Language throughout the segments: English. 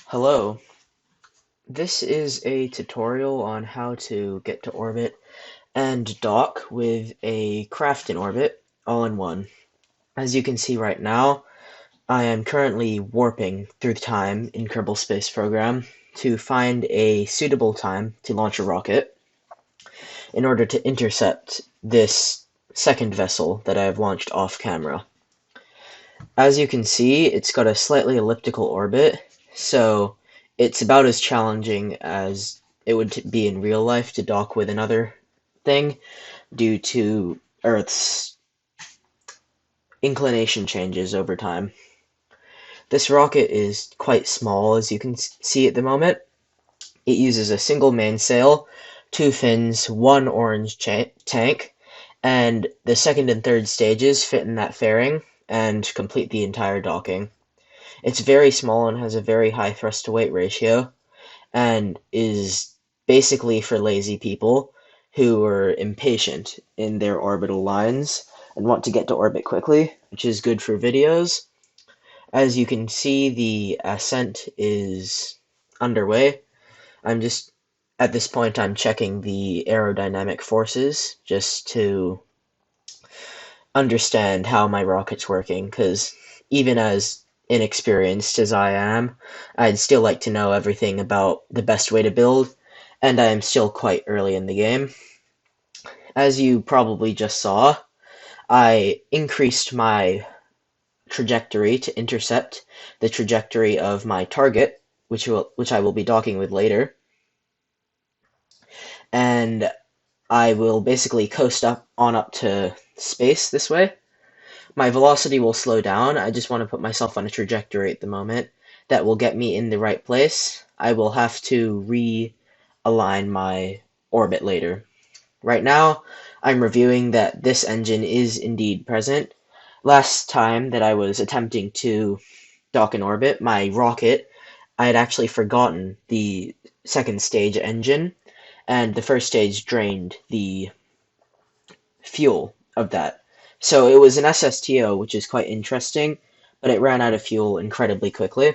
Hello, this is a tutorial on how to get to orbit and dock with a craft in orbit all in one. As you can see right now, I am currently warping through time in Kerbal Space Program to find a suitable time to launch a rocket in order to intercept this second vessel that I have launched off camera. As you can see, it's got a slightly elliptical orbit, so it's about as challenging as it would be in real life to dock with another thing due to Earth's inclination changes over time. This rocket is quite small, as you can see at the moment. It uses a single mainsail, two fins, one orange tank, and the second and third stages fit in that fairing and complete the entire docking. It's very small and has a very high thrust to weight ratio, and is basically for lazy people who are impatient in their orbital lines and want to get to orbit quickly, which is good for videos. As you can see, the ascent is underway. At this point, I'm checking the aerodynamic forces just to understand how my rocket's working, because even as inexperienced as I am, I'd still like to know everything about the best way to build, and I am still quite early in the game. As you probably just saw, I increased my trajectory to intercept the trajectory of my target, which I will be docking with later, and I will basically coast up to space this way. My velocity will slow down. I just want to put myself on a trajectory at the moment that will get me in the right place. I will have to realign my orbit later. Right now, I'm reviewing that this engine is indeed present. Last time that I was attempting to dock in orbit, my rocket, I had actually forgotten the second stage engine, and the first stage drained the fuel of that. So it was an SSTO, which is quite interesting, but it ran out of fuel incredibly quickly.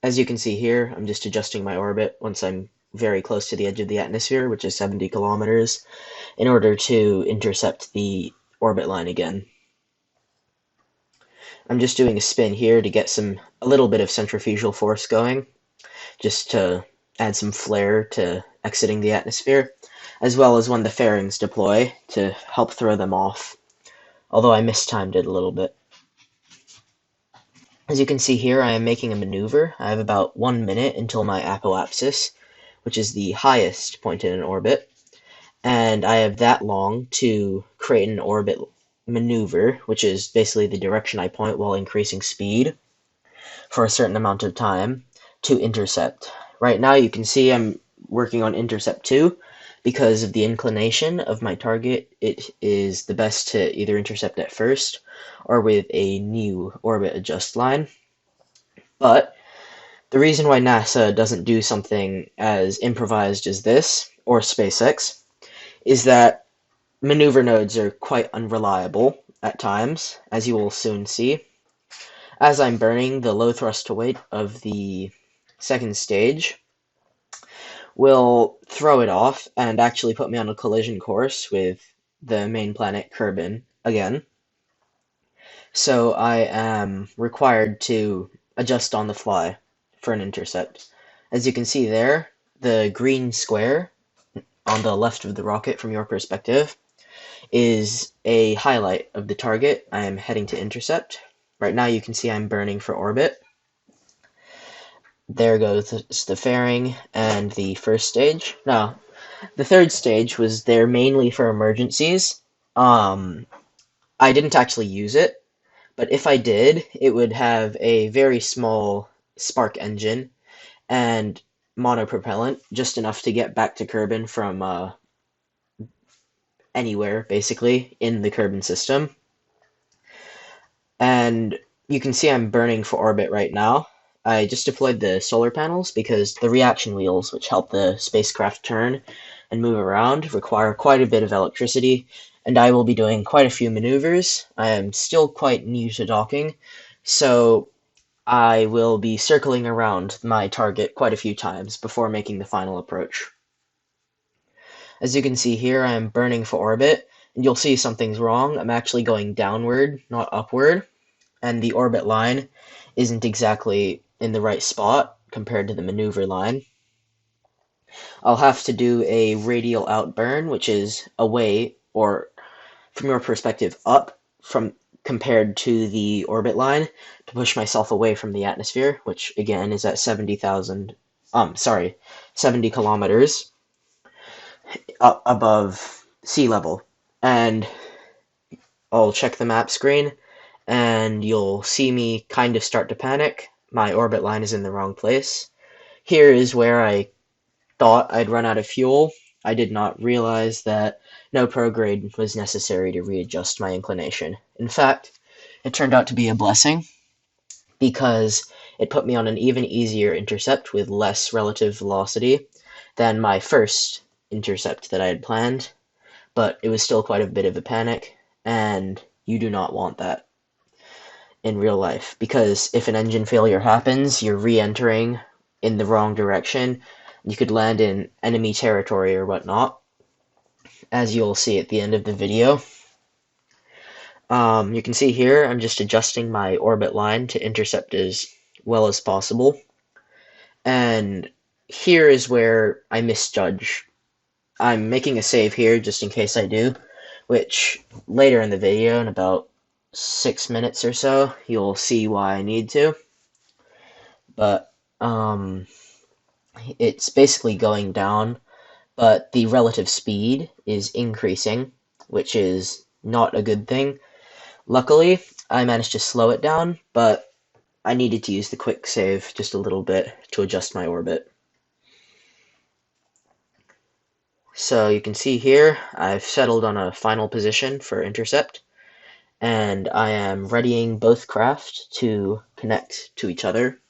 As you can see here, I'm just adjusting my orbit once I'm very close to the edge of the atmosphere, which is 70 kilometers, in order to intercept the orbit line again. I'm just doing a spin here to get a little bit of centrifugal force going, just to add some flare to exiting the atmosphere, as well as when the fairings deploy to help throw them off, although I mistimed it a little bit. As you can see here, I am making a maneuver. I have about 1 minute until my apoapsis, which is the highest point in an orbit, and I have that long to create an orbit maneuver, which is basically the direction I point while increasing speed for a certain amount of time to intercept. Right now you can see I'm working on intercept 2. Because of the inclination of my target, it is the best to either intercept at first or with a new orbit adjust line. But the reason why NASA doesn't do something as improvised as this, or SpaceX, is that maneuver nodes are quite unreliable at times, as you will soon see. As I'm burning, the low thrust to weight of the second stage will throw it off and actually put me on a collision course with the main planet Kerbin again. So I am required to adjust on the fly for an intercept. As you can see there, the green square on the left of the rocket from your perspective is a highlight of the target I am heading to intercept. Right now you can see I'm burning for orbit. There goes the fairing and the first stage. Now, the third stage was there mainly for emergencies. I didn't actually use it, but if I did, it would have a very small spark engine and monopropellant, just enough to get back to Kerbin from anywhere, basically, in the Kerbin system. And you can see I'm burning for orbit right now. I just deployed the solar panels because the reaction wheels, which help the spacecraft turn and move around, require quite a bit of electricity, and I will be doing quite a few maneuvers. I am still quite new to docking, so I will be circling around my target quite a few times before making the final approach. As you can see here, I am burning for orbit, and you'll see something's wrong. I'm actually going downward, not upward, and the orbit line isn't exactly in the right spot compared to the maneuver line. I'll have to do a radial outburn, which is away, or from your perspective, up from compared to the orbit line to push myself away from the atmosphere, which again is at 70 kilometers up above sea level. And I'll check the map screen, and you'll see me kind of start to panic. My orbit line is in the wrong place. Here is where I thought I'd run out of fuel. I did not realize that no prograde was necessary to readjust my inclination. In fact, it turned out to be a blessing because it put me on an even easier intercept with less relative velocity than my first intercept that I had planned, but it was still quite a bit of a panic, and you do not want that in real life, because if an engine failure happens, you're re-entering in the wrong direction. You could land in enemy territory or whatnot, as you'll see at the end of the video. You can see here I'm just adjusting my orbit line to intercept as well as possible. And here is where I misjudge. I'm making a save here just in case I do, which later in the video, in about 6 minutes or so, you'll see why I need to. But it's basically going down, but the relative speed is increasing, which is not a good thing. Luckily, I managed to slow it down, but I needed to use the quick save just a little bit to adjust my orbit. So you can see here, I've settled on a final position for intercept, and I am readying both craft to connect to each other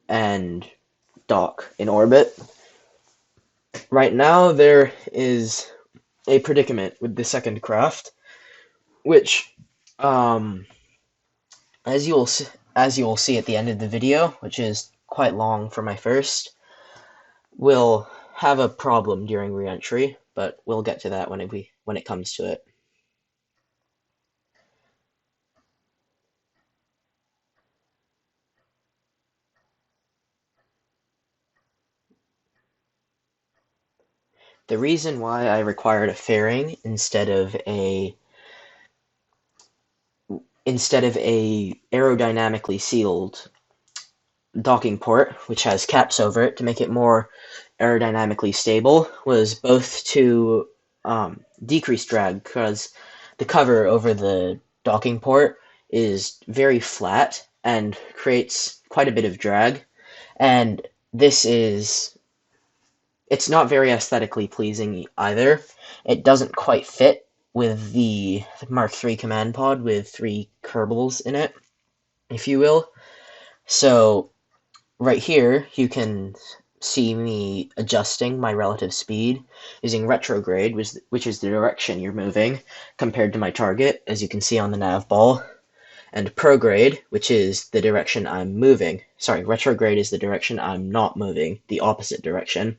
and dock in orbit. Right now, there is a predicament with the second craft, which, as you'll see at the end of the video, which is quite long for my first, will have a problem during reentry, but we'll get to that when it comes to it. The reason why I required a fairing instead of a aerodynamically sealed docking port, which has caps over it to make it more aerodynamically stable, was both to decrease drag, because the cover over the docking port is very flat and creates quite a bit of drag, and it's not very aesthetically pleasing either. It doesn't quite fit with the Mark III command pod with 3 Kerbals in it, if you will. So right here, you can see me adjusting my relative speed using retrograde, which is the direction you're moving, compared to my target, as you can see on the nav ball, and prograde, which is the direction I'm moving. Sorry, retrograde is the direction I'm not moving, the opposite direction.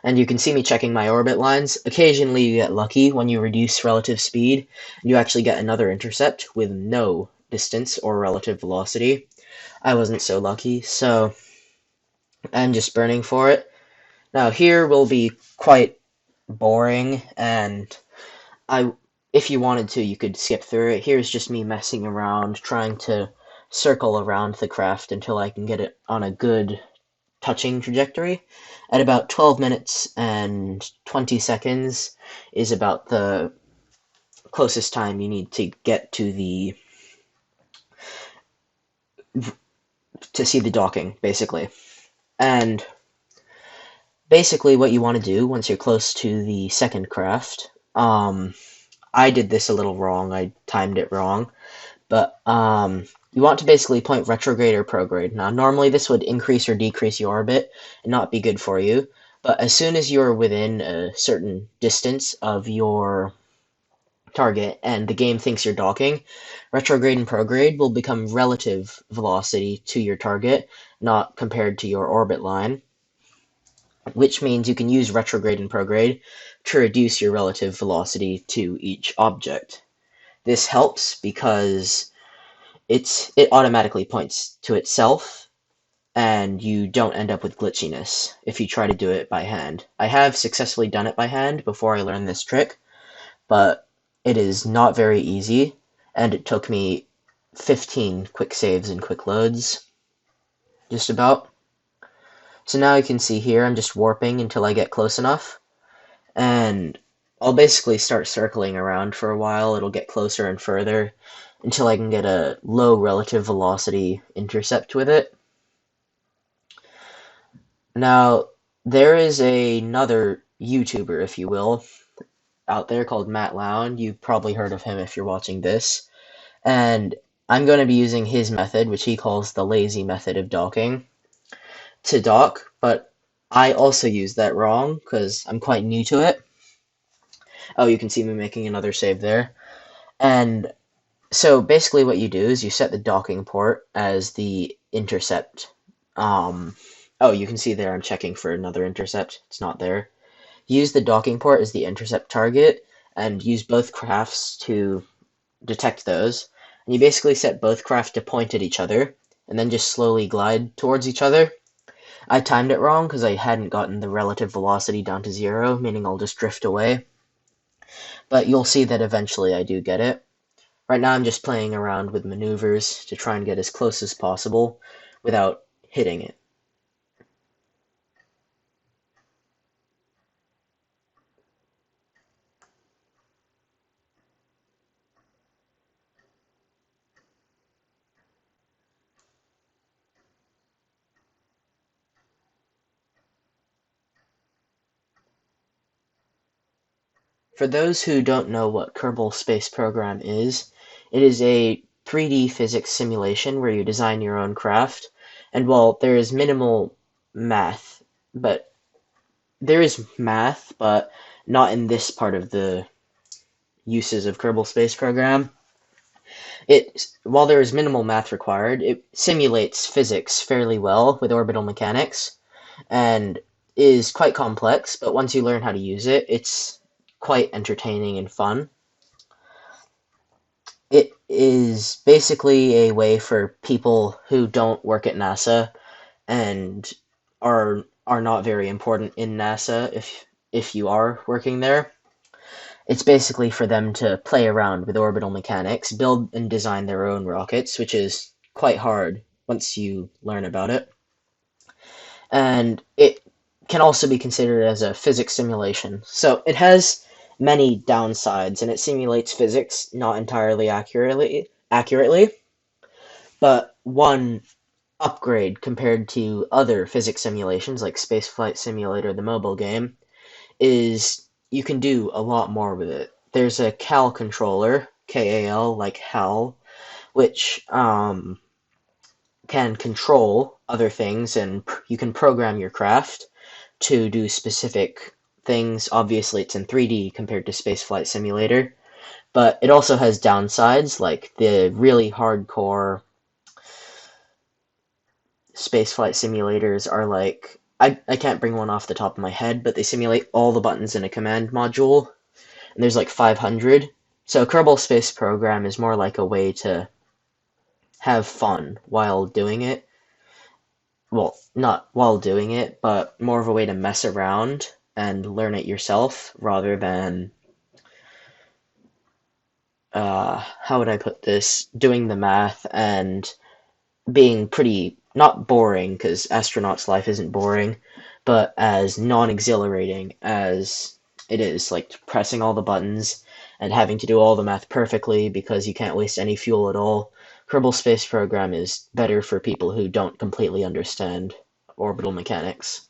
And you can see me checking my orbit lines. Occasionally you get lucky when you reduce relative speed, and you actually get another intercept with no distance or relative velocity. I wasn't so lucky, so I'm just burning for it. Now here will be quite boring, and if you wanted to, you could skip through it. Here's just me messing around, trying to circle around the craft until I can get it on a good touching trajectory. At about 12 minutes and 20 seconds is about the closest time you need to get to see the docking, basically. And basically what you want to do once you're close to the second craft, I did this a little wrong, I timed it wrong, but you want to basically point retrograde or prograde. Now, normally this would increase or decrease your orbit and not be good for you, but as soon as you're within a certain distance of your target and the game thinks you're docking, retrograde and prograde will become relative velocity to your target, not compared to your orbit line, which means you can use retrograde and prograde to reduce your relative velocity to each object. This helps because it automatically points to itself, and you don't end up with glitchiness if you try to do it by hand. I have successfully done it by hand before I learned this trick, but it is not very easy, and it took me 15 quick saves and quick loads, just about. So now you can see here I'm just warping until I get close enough, and I'll basically start circling around for a while. It'll get closer and further until I can get a low relative velocity intercept with it. Now, there is another YouTuber, if you will, out there called Matt Lown. You've probably heard of him if you're watching this. And I'm going to be using his method, which he calls the lazy method of docking, to dock, but I also use that wrong because I'm quite new to it. Oh, you can see me making another save there. And so basically what you do is you set the docking port as the intercept. Oh, you can see there I'm checking for another intercept. It's not there. Use the docking port as the intercept target and use both crafts to detect those. And you basically set both craft to point at each other and then just slowly glide towards each other. I timed it wrong because I hadn't gotten the relative velocity down to 0, meaning I'll just drift away. But you'll see that eventually I do get it. Right now I'm just playing around with maneuvers to try and get as close as possible without hitting it. For those who don't know what Kerbal Space Program is, it is a 3D physics simulation where you design your own craft. And while there is minimal math, but there is math, but not in this part of the uses of Kerbal Space Program. While there is minimal math required, it simulates physics fairly well with orbital mechanics, and is quite complex, but once you learn how to use it, it's quite entertaining and fun. It is basically a way for people who don't work at NASA and are not very important in NASA if you are working there. It's basically for them to play around with orbital mechanics, build and design their own rockets, which is quite hard once you learn about it. And it can also be considered as a physics simulation. So it has many downsides, and it simulates physics not entirely accurately, but one upgrade compared to other physics simulations like Spaceflight Simulator, the mobile game, is you can do a lot more with it. There's a CAL controller, KAL, like HAL, which can control other things, and you can program your craft to do specific things. Obviously, it's in 3D compared to Spaceflight Simulator, but it also has downsides, like the really hardcore spaceflight simulators are like, I can't bring one off the top of my head, but they simulate all the buttons in a command module, and there's like 500. So Kerbal Space Program is more like a way to have fun while doing it. Well, not while doing it, but more of a way to mess around and learn it yourself rather than, how would I put this, doing the math and being pretty, not boring, because astronaut's life isn't boring, but as non-exhilarating as it is, like pressing all the buttons and having to do all the math perfectly because you can't waste any fuel at all. Kerbal Space Program is better for people who don't completely understand orbital mechanics.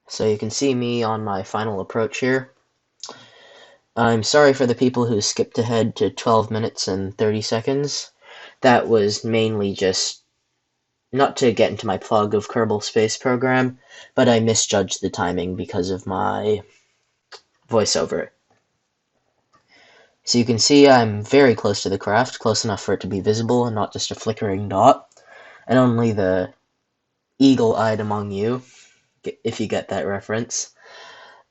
So you can see me on my final approach here. I'm sorry for the people who skipped ahead to 12 minutes and 30 seconds. That was mainly just not to get into my plug of Kerbal Space Program, but I misjudged the timing because of my voiceover. So you can see I'm very close to the craft, close enough for it to be visible and not just a flickering dot, and only the eagle-eyed among you, if you get that reference,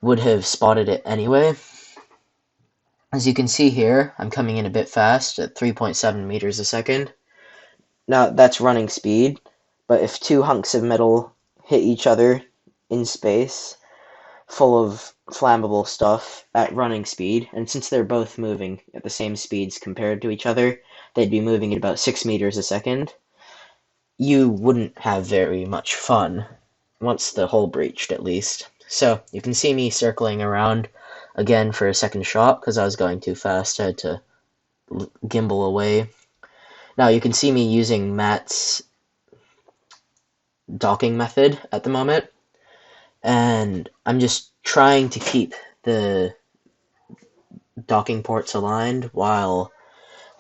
would have spotted it anyway. As you can see here, I'm coming in a bit fast at 3.7 meters a second. Now, that's running speed, but if two hunks of metal hit each other in space, full of flammable stuff at running speed, and since they're both moving at the same speeds compared to each other, they'd be moving at about 6 meters a second, you wouldn't have very much fun, once the hole breached at least. So, you can see me circling around again for a second shot, because I was going too fast, I had to gimbal away. Now you can see me using Matt's docking method at the moment, and I'm just trying to keep the docking ports aligned while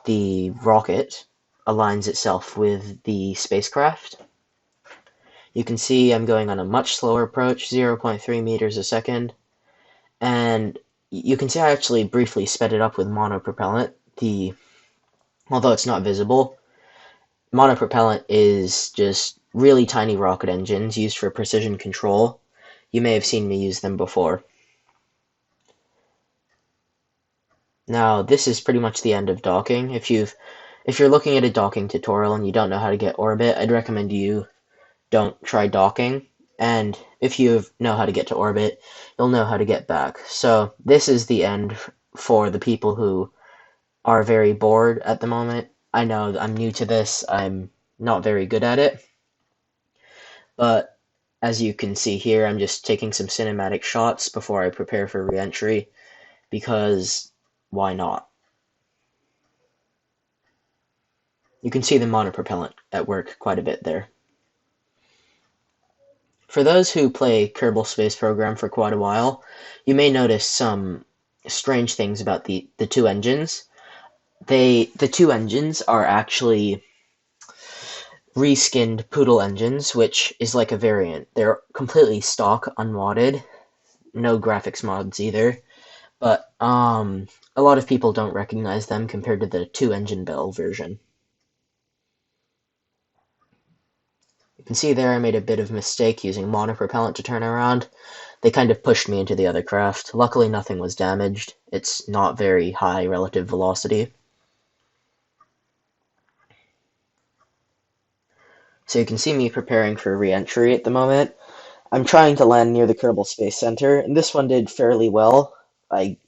the rocket aligns itself with the spacecraft. You can see I'm going on a much slower approach, 0.3 meters a second, and you can see I actually briefly sped it up with monopropellant. Although it's not visible, monopropellant is just really tiny rocket engines used for precision control. You may have seen me use them before. Now, this is pretty much the end of docking. If you're looking at a docking tutorial and you don't know how to get orbit, I'd recommend you don't try docking. And if you know how to get to orbit, you'll know how to get back. So this is the end for the people who are very bored at the moment. I know I'm new to this. I'm not very good at it. But as you can see here, I'm just taking some cinematic shots before I prepare for re-entry, because why not? You can see the monopropellant at work quite a bit there. For those who play Kerbal Space Program for quite a while, you may notice some strange things about the two engines. The two engines are actually reskinned Poodle engines, which is like a variant. They're completely stock, unmodded, no graphics mods either, but a lot of people don't recognize them compared to the two-engine Bell version. You can see there I made a bit of a mistake using monopropellant to turn around. They kind of pushed me into the other craft. Luckily nothing was damaged. It's not very high relative velocity. So you can see me preparing for re-entry at the moment. I'm trying to land near the Kerbal Space Center, and this one did fairly well.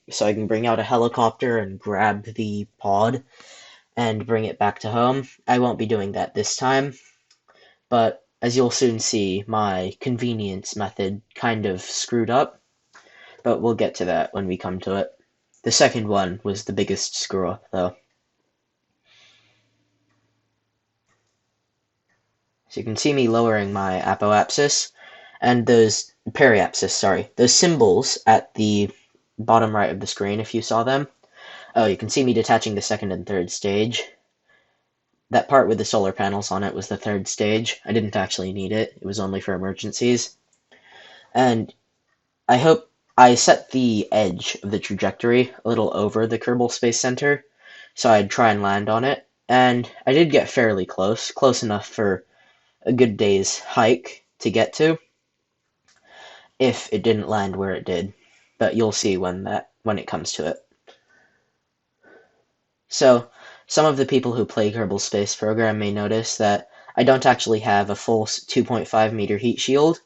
So I can bring out a helicopter and grab the pod and bring it back to home. I won't be doing that this time, but as you'll soon see, my convenience method kind of screwed up, but we'll get to that when we come to it. The second one was the biggest screw-up, though. So you can see me lowering my apoapsis, and those periapsis, sorry, those symbols at the bottom right of the screen, if you saw them. Oh, you can see me detaching the second and third stage. That part with the solar panels on it was the third stage. I didn't actually need it. It was only for emergencies. And I hope I set the edge of the trajectory a little over the Kerbal Space Center, so I'd try and land on it. And I did get fairly close enough for a good day's hike to get to, if it didn't land where it did. But you'll see when it comes to it. So, some of the people who play Kerbal Space Program may notice that I don't actually have a full 2.5 meter heat shield.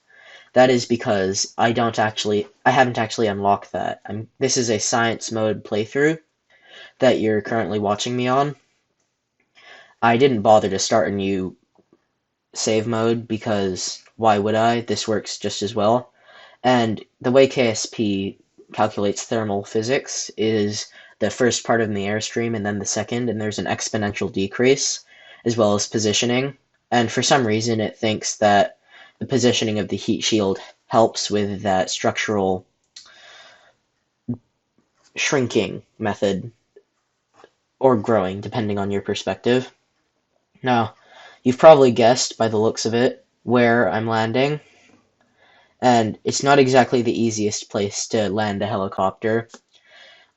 That is because I haven't actually unlocked that. This is a science mode playthrough that you're currently watching me on. I didn't bother to start a new save mode because why would I? This works just as well. And the way KSP calculates thermal physics is the first part of the airstream and then the second, and there's an exponential decrease, as well as positioning. And for some reason, it thinks that the positioning of the heat shield helps with that structural shrinking method, or growing, depending on your perspective. Now, You've probably guessed by the looks of it where I'm landing, and it's not exactly the easiest place to land a helicopter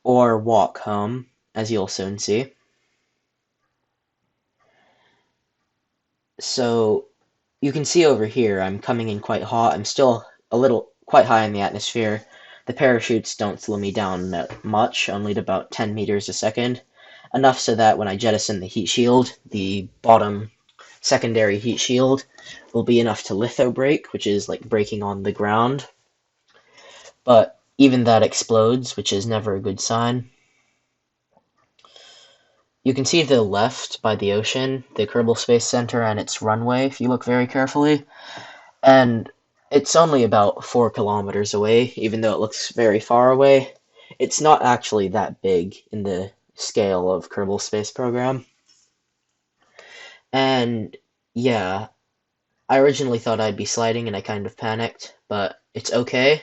or walk home, as you'll soon see. So you can see over here I'm coming in quite hot. I'm still a little quite high in the atmosphere. The parachutes don't slow me down that much, only at about 10 meters a second. Enough so that when I jettison the heat shield, the bottom secondary heat shield will be enough to litho brake, which is like braking on the ground. But even that explodes, which is never a good sign. You can see to the left by the ocean, the Kerbal Space Center and its runway, if you look very carefully. And it's only about 4 kilometers away, even though it looks very far away. It's not actually that big in the scale of Kerbal Space Program. And yeah, I originally thought I'd be sliding and I kind of panicked, but it's okay.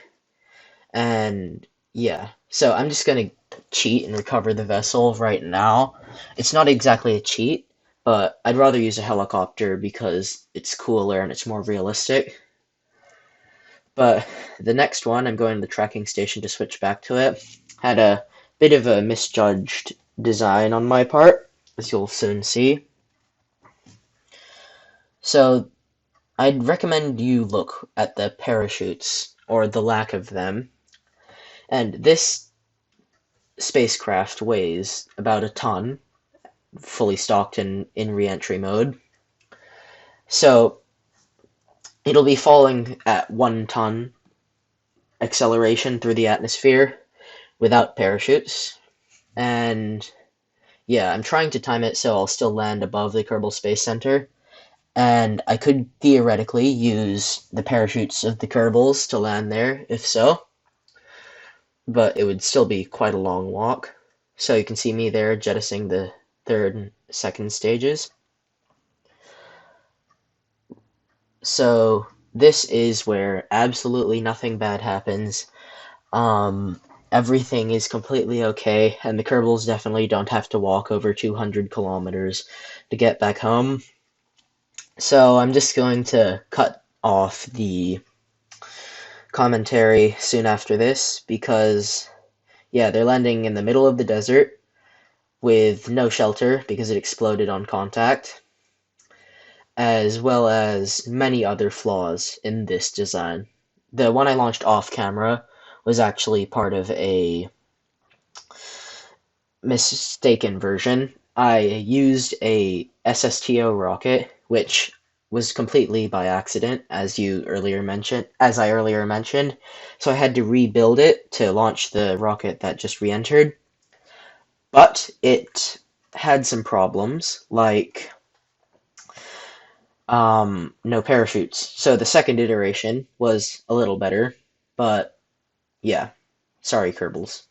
And yeah, so I'm just gonna cheat and recover the vessel right now. It's not exactly a cheat, but I'd rather use a helicopter because it's cooler and it's more realistic. But the next one, I'm going to the tracking station to switch back to it. Had a bit of a misjudged design on my part, as you'll soon see. So I'd recommend you look at the parachutes, or the lack of them. And this spacecraft weighs about a ton, fully stocked and in re-entry mode. So it'll be falling at 1 ton acceleration through the atmosphere without parachutes. And yeah, I'm trying to time it so I'll still land above the Kerbal Space Center. And I could theoretically use the parachutes of the Kerbals to land there, if so. But it would still be quite a long walk. So you can see me there jettisoning the third and second stages. So this is where absolutely nothing bad happens. Everything is completely okay, and the Kerbals definitely don't have to walk over 200 kilometers to get back home. So I'm just going to cut off the commentary soon after this because, yeah, they're landing in the middle of the desert with no shelter because it exploded on contact, as well as many other flaws in this design. The one I launched off camera was actually part of a mistaken version. I used a SSTO rocket, which was completely by accident, as I earlier mentioned. So I had to rebuild it to launch the rocket that just re-entered. But it had some problems, like no parachutes. So the second iteration was a little better, but yeah, sorry, Kerbals.